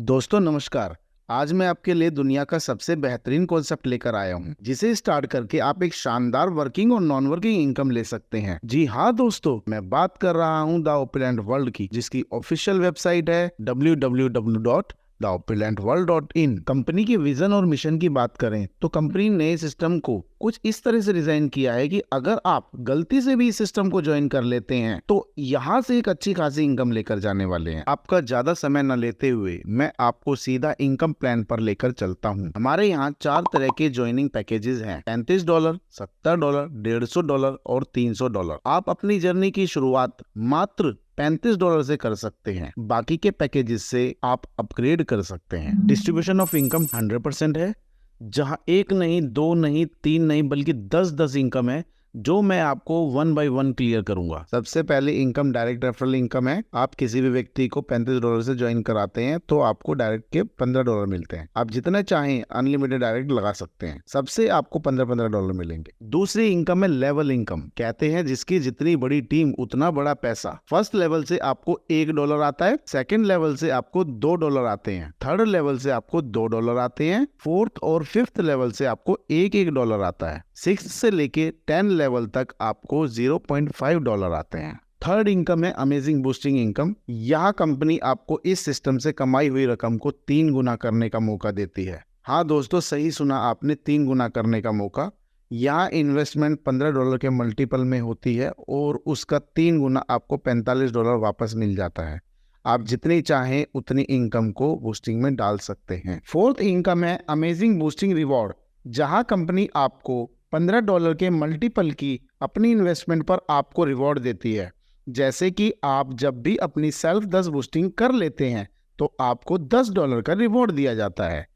दोस्तों नमस्कार। आज मैं आपके लिए दुनिया का सबसे बेहतरीन कॉन्सेप्ट लेकर आया हूँ, जिसे स्टार्ट करके आप एक शानदार वर्किंग और नॉन वर्किंग इनकम ले सकते हैं। जी हाँ दोस्तों, मैं बात कर रहा हूँ द ओपिलैंड वर्ल्ड की, जिसकी ऑफिशियल वेबसाइट है www.theopulentworld.in। कंपनी के विजन और मिशन की बात करें तो कंपनी ने सिस्टम को कुछ इस तरह से डिजाइन किया है कि अगर आप गलती से भी इस सिस्टम को ज्वाइन कर लेते हैं तो यहाँ से एक अच्छी खासी इनकम लेकर जाने वाले हैं। आपका ज्यादा समय न लेते हुए मैं आपको सीधा इनकम प्लान पर लेकर चलता हूँ। हमारे यहाँ 4 तरह के ज्वाइनिंग पैकेजेस हैं: $35, $70, $150 और $300। आप अपनी जर्नी की शुरुआत मात्र $35 से कर सकते हैं। बाकी के पैकेजेस से आप अपग्रेड कर सकते हैं। डिस्ट्रीब्यूशन ऑफ इनकम 100% है, जहां एक नहीं, दो नहीं, तीन नहीं, बल्कि 10-10 इनकम है, जो मैं आपको 1 बाय 1 क्लियर करूंगा। सबसे पहले इनकम डायरेक्ट रेफरल इनकम है। आप किसी भी व्यक्ति को $35 से ज्वाइन कराते हैं तो आपको डायरेक्ट के $15 मिलते हैं। आप जितने चाहें अनलिमिटेड डायरेक्ट लगा सकते हैं, सबसे आपको $15 मिलेंगे। दूसरी इनकम है लेवल इनकम, कहते हैं जिसकी जितनी बड़ी टीम उतना बड़ा पैसा। फर्स्ट लेवल से आपको $1 आता है, सेकेंड लेवल से आपको $2 आते हैं, थर्ड लेवल से आपको $2 आते हैं, फोर्थ और फिफ्थ लेवल से आपको $1 आता है, सिक्स से लेके 10 लेवल तक आपको $0.5 आते हैं। थर्ड इनकम है अमेजिंग बूस्टिंग इनकम। यह कंपनी आपको इस सिस्टम से कमाई हुई रकम को 3 गुना करने का मौका देती है। हाँ दोस्तों, सही सुना आपने, 3 गुना करने का मौका। यहाँ इन्वेस्टमेंट $15 के मल्टीपल में होती है और उसका 3 गुना आपको $45 वापस मिल जाता है। आप जितनी चाहें उतनी इनकम को बूस्टिंग में डाल सकते हैं। फोर्थ इनकम है अमेजिंग बूस्टिंग रिवॉर्ड, जहां कंपनी आपको $15 के मल्टीपल की अपनी इन्वेस्टमेंट पर आपको रिवॉर्ड देती है। जैसे कि आप जब भी अपनी सेल्फ 10 बूस्टिंग कर लेते हैं तो आपको $10 का रिवॉर्ड दिया जाता है,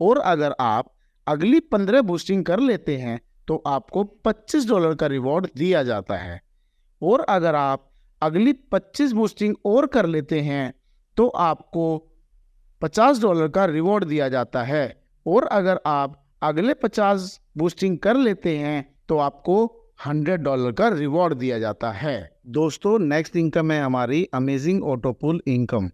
और अगर आप अगली 15 बूस्टिंग कर लेते हैं तो आपको $25 का रिवॉर्ड दिया जाता है, और अगर आप अगली 25 बूस्टिंग और कर लेते हैं तो आपको $50 का रिवॉर्ड दिया जाता है, और अगर आप अगले 50 बूस्टिंग कर लेते हैं तो आपको $100 का रिवॉर्ड दिया जाता है। दोस्तों नेक्स्ट इनकम है हमारी अमेजिंग ऑटोपूल इनकम।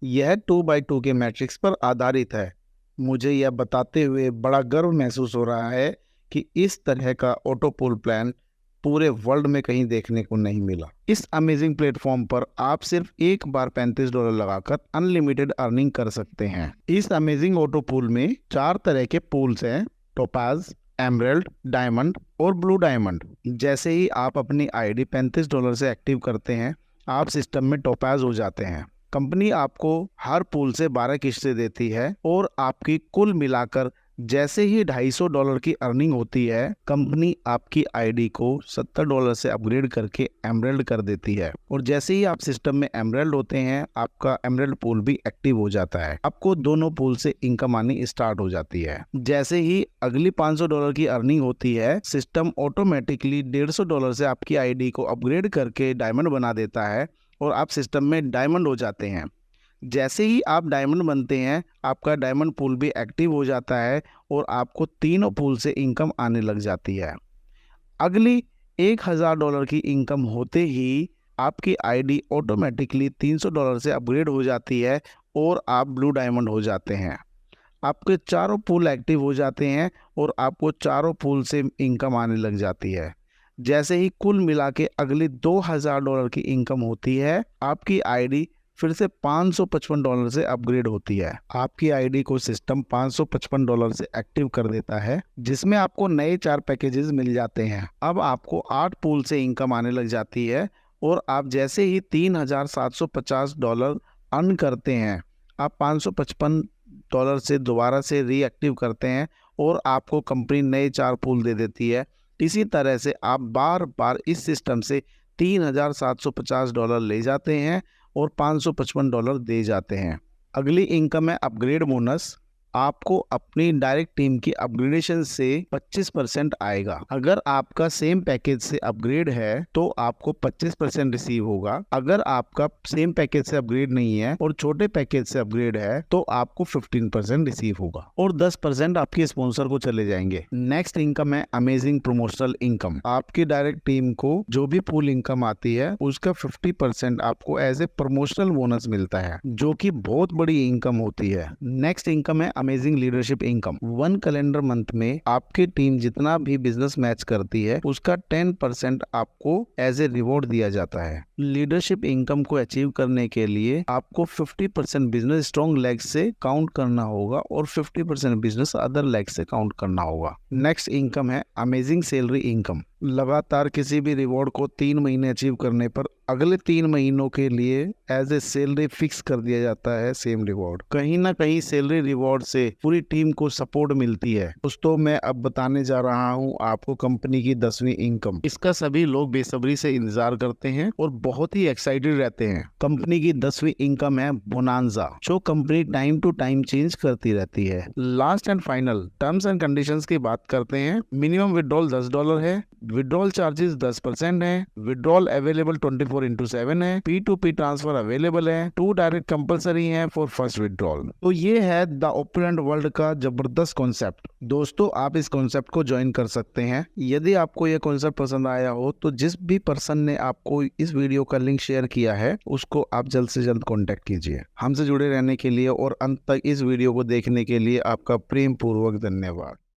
यह 2x2 के मैट्रिक्स पर आधारित है। मुझे यह बताते हुए बड़ा गर्व महसूस हो रहा है कि इस तरह का ऑटोपूल प्लान पूरे वर्ल्ड में कहीं देखने को नहीं मिला। इस अमेजिंग प्लेटफॉर्म पर आप सिर्फ एक बार $35 लगाकर अनलिमिटेड अर्निंग कर सकते हैं। इस अमेजिंग ऑटो पूल में 4 तरह के पूल्स हैं: टोपाज, एमराल्ड, डायमंड और ब्लू डायमंड। जैसे ही आप अपनी आईडी $35 से एक्टिव करते हैं, आप सिस्टम में टोपाज हो जाते हैं। कंपनी आपको हर पूल से 12 किस्तें देती है, और आपकी कुल मिलाकर जैसे ही $250 की अर्निंग होती है, कंपनी आपकी आईडी को $70 से अपग्रेड करके एमराल्ड कर देती है, और जैसे ही आप सिस्टम में एमराल्ड होते हैं, आपका एमराल्ड पूल भी एक्टिव हो जाता है। आपको दोनों पूल से इनकम आनी स्टार्ट हो जाती है। जैसे ही अगली $500 की अर्निंग होती है, सिस्टम ऑटोमेटिकली $150 से आपकी आईडी को अपग्रेड करके डायमंड बना देता है, और आप सिस्टम में डायमंड हो जाते हैं। जैसे ही आप डायमंड बनते हैं, आपका डायमंड पूल भी एक्टिव हो जाता है, और आपको तीनों पूल से इनकम आने लग जाती है। अगली $1000 की इनकम होते ही आपकी आईडी ऑटोमेटिकली $300 से अपग्रेड हो जाती है, और आप ब्लू डायमंड हो जाते हैं। आपके चारों पूल एक्टिव हो जाते हैं, और आपको चारों पूल से इनकम आने लग जाती है। जैसे ही कुल मिला के अगली $2000 की इनकम होती है, आपकी आईडी फिर से $555 से अपग्रेड होती है। आपकी आईडी को सिस्टम $555 से एक्टिव कर देता है, जिसमें आपको नए 4 पैकेजेस मिल जाते हैं। अब आपको 8 पूल से इनकम आने लग जाती है, और आप जैसे ही $3750 अर्न करते हैं, आप $555 से दोबारा से रीएक्टिव करते हैं, और आपको कंपनी नए 4 पूल दे देती है। इसी तरह से आप बार बार इस सिस्टम से $3750 ले जाते हैं और $555 दे जाते हैं। अगली इनकम है अपग्रेड बोनस। आपको अपनी डायरेक्ट टीम की अपग्रेडेशन से 25% आएगा। अगर आपका सेम पैकेज से अपग्रेड है तो आपको 25% रिसीव होगा। अगर आपका सेम पैकेज से अपग्रेड नहीं है और छोटे पैकेज से अपग्रेड है तो आपको 15% रिसीव होगा और 10% आपके स्पॉन्सर को चले जाएंगे। नेक्स्ट इनकम है अमेजिंग प्रमोशनल इनकम। आपकी डायरेक्ट टीम को जो भी पूल इनकम आती है उसका 50% आपको एज ए प्रमोशनल बोनस मिलता है, जो कि बहुत बड़ी इनकम होती है। नेक्स्ट इनकम है amazing leadership income. 1 calendar month में आपकी टीम जितना भी बिजनेस मैच करती है उसका 10% आपको एज ए रिवॉर्ड दिया जाता है। लीडरशिप इनकम को अचीव करने के लिए आपको 50% बिजनेस स्ट्रॉन्ग लेग से काउंट करना होगा और 50% बिजनेस अदर लेग से काउंट करना होगा। नेक्स्ट इनकम है अमेजिंग सैलरी इनकम। लगातार किसी भी रिवॉर्ड को 3 महीने अचीव करने पर अगले 3 महीनों के लिए एज ए सैलरी फिक्स कर दिया जाता है सेम रिवॉर्ड। कहीं ना कहीं सैलरी रिवॉर्ड से पूरी टीम को सपोर्ट मिलती है। दोस्तों मैं अब बताने जा रहा हूं आपको कंपनी की 10वीं इनकम। इसका सभी लोग बेसब्री से इंतजार करते हैं और बहुत ही एक्साइटेड रहते हैं। कंपनी की 10वीं इनकम है बोनांजा, जो company time to time change करती रहती है। Last and final terms and conditions की बात करते हैं। मिनिमम विड्रॉल $10 है, विड्रॉल चार्जेस 10% है, विड्रॉल अवेलेबल 24/7 है, P2P ट्रांसफर अवेलेबल है, 2 डायरेक्ट कंपलसरी है फॉर फर्स्ट विड्रॉल। तो ये है द ओपन वर्ल्ड का जबरदस्त कॉन्सेप्ट। दोस्तों आप इस कॉन्सेप्ट को ज्वाइन कर सकते हैं। यदि आपको ये कॉन्सेप्ट पसंद आया हो तो जिस भी पर्सन ने आपको इस वीडियो का लिंक शेयर किया है उसको आप जल्द से जल्द कॉन्टेक्ट कीजिए। हमसे जुड़े रहने के लिए और अंत तक इस वीडियो को देखने के लिए आपका प्रेम पूर्वक धन्यवाद।